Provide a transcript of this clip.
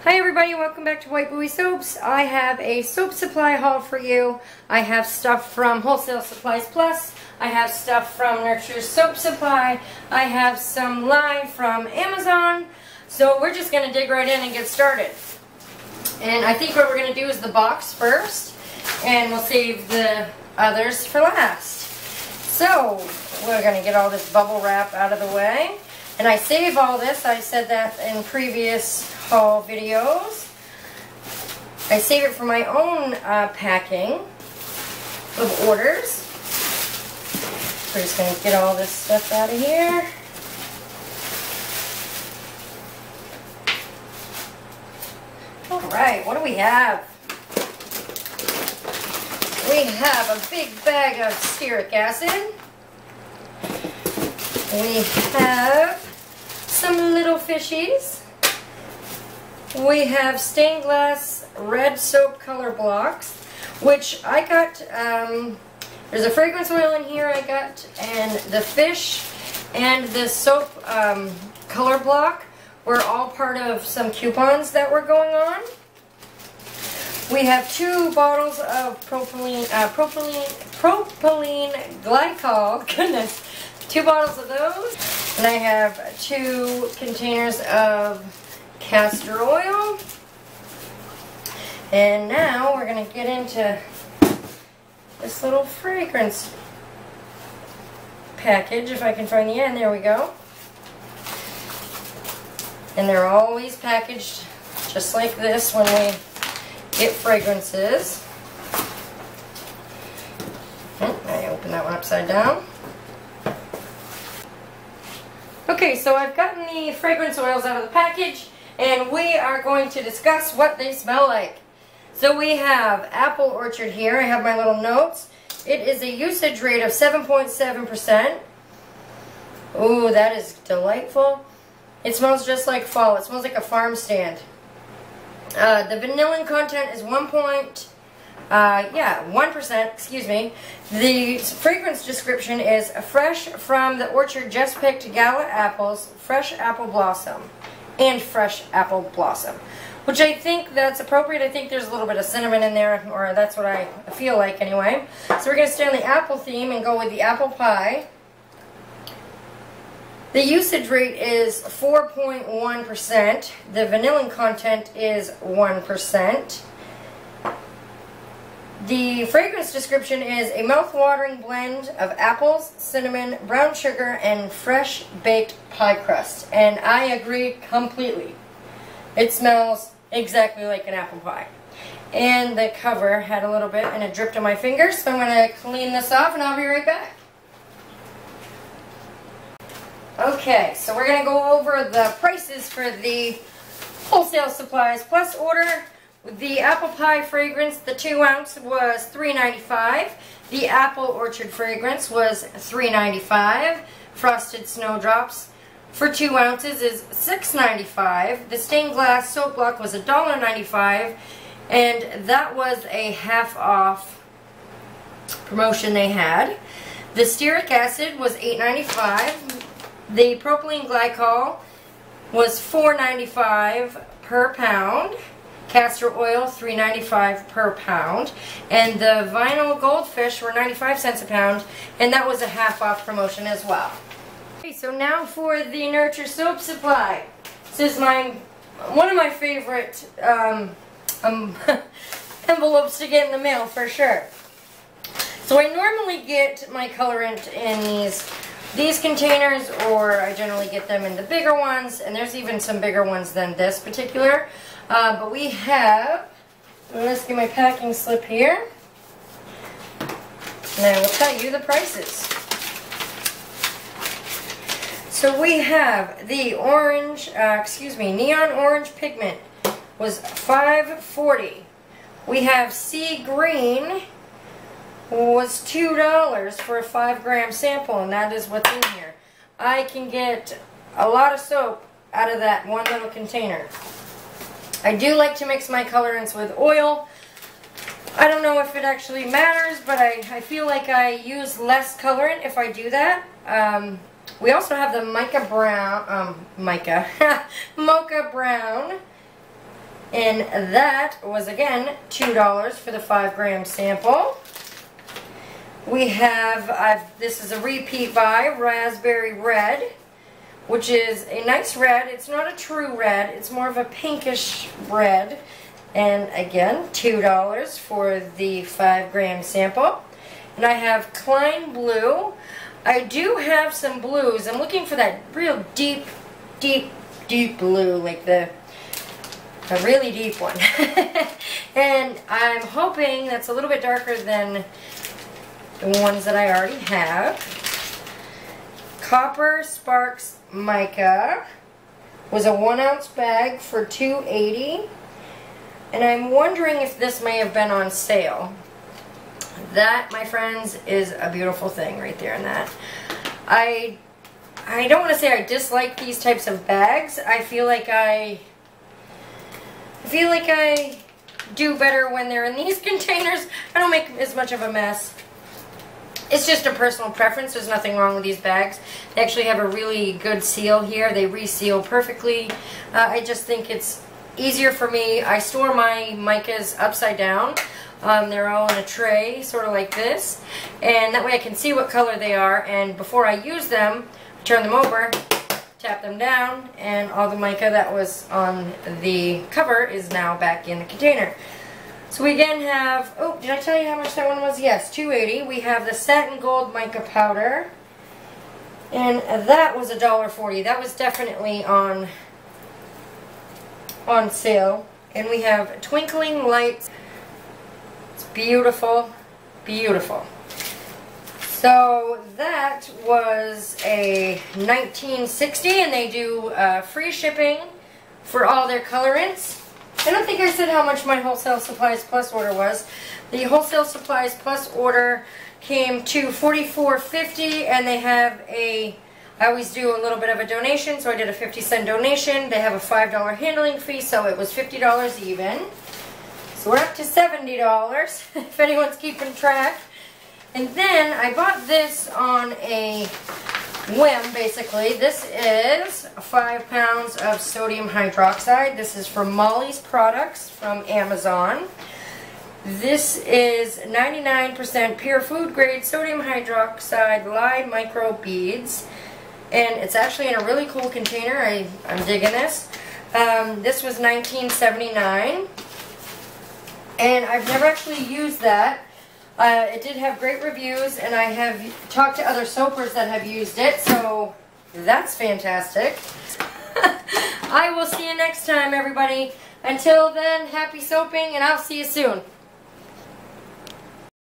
Hi everybody, welcome back to White Buoy Soaps. I have a soap supply haul for you. I have stuff from Wholesale Supplies Plus. I have stuff from Nurture's Soap Supply. I have some line from Amazon. So we're just going to dig right in and get started. And I think what we're going to do is the box first, and we'll save the others for last. So we're going to get all this bubble wrap out of the way. And I save all this, I said that in previous haul videos. I save it for my own packing of orders. We're just going to get all this stuff out of here. Alright, what do we have? We have a big bag of stearic acid. We have some little fishies. We have stained glass red soap color blocks, which I got, there's a fragrance oil in here I got, and the fish and the soap color block were all part of some coupons that were going on. We have 2 bottles of propylene glycol, goodness, 2 bottles of those, and I have 2 containers of castor oil. And now we're going to get into this little fragrance package, if I can find the end. There we go. And they're always packaged just like this when we get fragrances. I opened that one upside down. Okay, so I've gotten the fragrance oils out of the package, and we are going to discuss what they smell like. So we have Apple Orchard here. I have my little notes. It is a usage rate of 7.7%. Ooh, that is delightful. It smells just like fall. It smells like a farm stand. The vanillin content is 1%, excuse me. The fragrance description is fresh from the orchard, just picked gala apples, fresh apple blossom, and fresh apple blossom. Which I think that's appropriate. I think there's a little bit of cinnamon in there, or that's what I feel like anyway. So we're going to stay on the apple theme and go with the apple pie. The usage rate is 4.1%. The vanillin content is 1%. The fragrance description is a mouth-watering blend of apples, cinnamon, brown sugar, and fresh baked pie crust. And I agree completely. It smells exactly like an apple pie. And the cover had a little bit and it dripped on my fingers, so I'm going to clean this off and I'll be right back. Okay, so we're going to go over the prices for the Wholesale Supplies Plus order. The apple pie fragrance, the 2 ounce was $3.95. The apple orchard fragrance was $3.95. Frosted snowdrops for 2 ounces is $6.95. The stained glass soap block was $1.95, and that was a half off promotion they had. The stearic acid was $8.95. The propylene glycol was $4.95 per pound. Castor oil, $3.95 per pound, and the vinyl goldfish were 95 cents a pound, and that was a half off promotion as well. Okay, so now for the Nurture Soap Supply. This is one of my favorite envelopes to get in the mail for sure. So I normally get my colorant in these containers, or I generally get them in the bigger ones, and there's even some bigger ones than this particular. But we have, let's get my packing slip here, and I will tell you the prices. So we have the orange, neon orange pigment was $5.40. We have sea green was $2 for a 5-gram sample, and that is what's in here. I can get a lot of soap out of that one little container. I do like to mix my colorants with oil. I don't know if it actually matters, but I feel like I use less colorant if I do that. We also have the Mocha Brown And that was, again, $2 for the 5-gram sample. We have, this is a repeat buy, Raspberry Red, which is a nice red. It's not a true red. It's more of a pinkish red. And again, $2 for the 5-gram sample. And I have Klein Blue. I do have some blues. I'm looking for that real deep, deep, deep blue, like a really deep one. And I'm hoping that's a little bit darker than the ones that I already have. Copper Sparks Mica was a 1-ounce bag for $2.80. And I'm wondering if this may have been on sale. That, my friends, is a beautiful thing right there in that. I don't want to say I dislike these types of bags. I feel like I do better when they're in these containers. I don't make as much of a mess. It's just a personal preference. There's nothing wrong with these bags. They actually have a really good seal here. They reseal perfectly. I just think it's easier for me. I store my micas upside down. They're all in a tray, sort of like this. And that way I can see what color they are. And before I use them, turn them over, tap them down, and all the mica that was on the cover is now back in the container. So we again have, oh, did I tell you how much that one was? Yes, $2.80. We have the Satin Gold Mica Powder, and that was $1.40. That was definitely on sale. And we have Twinkling Lights. It's beautiful, beautiful. So that was a $19.60, and they do free shipping for all their colorants. I don't think I said how much my Wholesale Supplies Plus order was. The Wholesale Supplies Plus order came to $44.50, and they have I always do a little bit of a donation, so I did a 50-cent donation. They have a $5 handling fee, so it was $50 even. So we're up to $70, if anyone's keeping track. And then I bought this on a whim, basically. This is 5 pounds of sodium hydroxide. This is from Molly's Products from Amazon. This is 99% pure food grade sodium hydroxide lye micro beads. And it's actually in a really cool container. I'm digging this. This was $19.79. And I've never actually used that. It did have great reviews, and I have talked to other soapers that have used it, so that's fantastic. I will see you next time, everybody. Until then, happy soaping, and I'll see you soon.